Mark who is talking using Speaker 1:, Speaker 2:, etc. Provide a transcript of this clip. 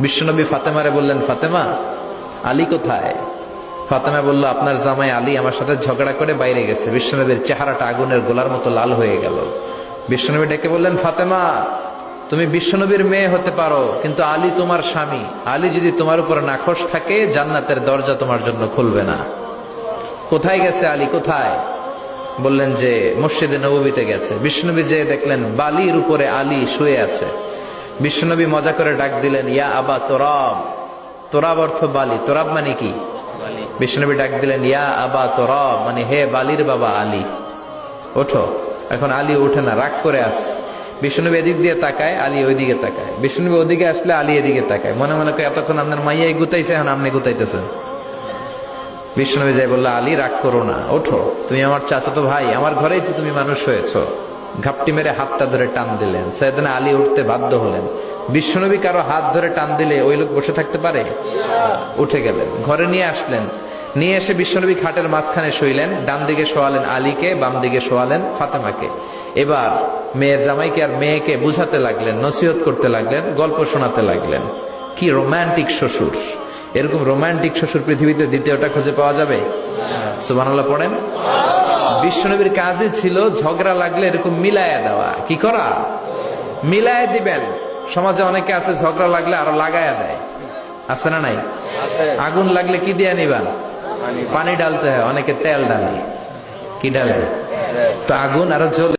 Speaker 1: বিশ্বনবী ফাতেমারে বললেন, ফাতেমা, আলী কোথায়? ফাতেমা বলল, আপনার জামাই আলী আমার সাথে ঝগড়া করে বাইরে গেছে। বিশ্বনবীর চেহারাটা আগুনের গোলার মতো লাল হয়ে গেল। বিশ্বনবী ডেকে বললেন, ফাতেমা, তুমি বিশ্বনবীর মেয়ে হতে পারো, কিন্তু আলী তোমার স্বামী। আলী যদি তোমার উপর নাখোশ থাকে, জান্নাতের দরজা তোমার জন্য খুলবে না। কোথায় গেছে আলী, কোথায়? বললেন যে মসজিদে নববীতে গেছে। বিশ্বনবী যে দেখলেন বালির উপরে আলী শুয়ে আছে। বিশ্বনবী মজা করে ডাক দিলেন, ইয়া আবা তোরাব। তোরাব অর্থ বালি, তোরাব মানে কি? বিশ্বনবী ডাক দিলেন, ইয়া আবা তোরাব, মানে হে বালির বাবা আলী, ওঠো। এখন আলী ওঠে না, রাগ করে আসছে। বিশ্বনবী এদিক দিয়ে তাকায়, আলী ওইদিকে তাকায়। বিশ্বনবী ওদিকে আসলে আলী এদিকে তাকায়। মনে মনে করে এতক্ষণ আপনার মাইয়াই গুতাইছে, এখন আপনি গুতাইতেছেন। বিশ্বনবী যাই বললো, আলী রাগ করো না, ওঠো, তুমি আমার চাচাতো ভাই, আমার ঘরেই তো তুমি মানুষ হয়েছো। ঘাপটি মেরে হাতটা ধরে টান দিলেন। সাইয়েদনা আলী উঠতে বাধ্য হলেন। বিশ্বনবী কারো হাত ধরে টান দিলে ওই লোক বসে থাকতে পারে? উঠে গেলেন, ঘরে নিয়ে আসলেন। নিয়ে এসে বিশ্বনবী খাটের মাঝখানে শুইলেন। ডান দিকে শোয়ালেন আলীকে, বাম দিকে শোয়ালেন ফাতেমাকে। এবার মেয়ের জামাইকে আর মেয়েকে বুঝাতে লাগলেন, নসিহত করতে লাগলেন, গল্প শোনাতে লাগলেন। কি রোমান্টিক শ্বশুর! এরকম রোমান্টিক শ্বশুর পৃথিবীতে দ্বিতীয়টা খুঁজে পাওয়া যাবে? সুবহানাল্লাহ পড়েন। বিশ্বনবীর কাজই ছিল ঝগড়া লাগলে এরকম মিলায়া দেওয়া। কি করা? মিলায়া দিবেন। সমাজে অনেকে আছে ঝগড়া লাগলে আরো লাগায়া দেয়, আছে না নাই? আগুন লাগলে কি দিয়ে নিবান? পানি ডালতে হয়, অনেকে তেল ডালে। কি ডালে? তো আগুন আরো জ্বলে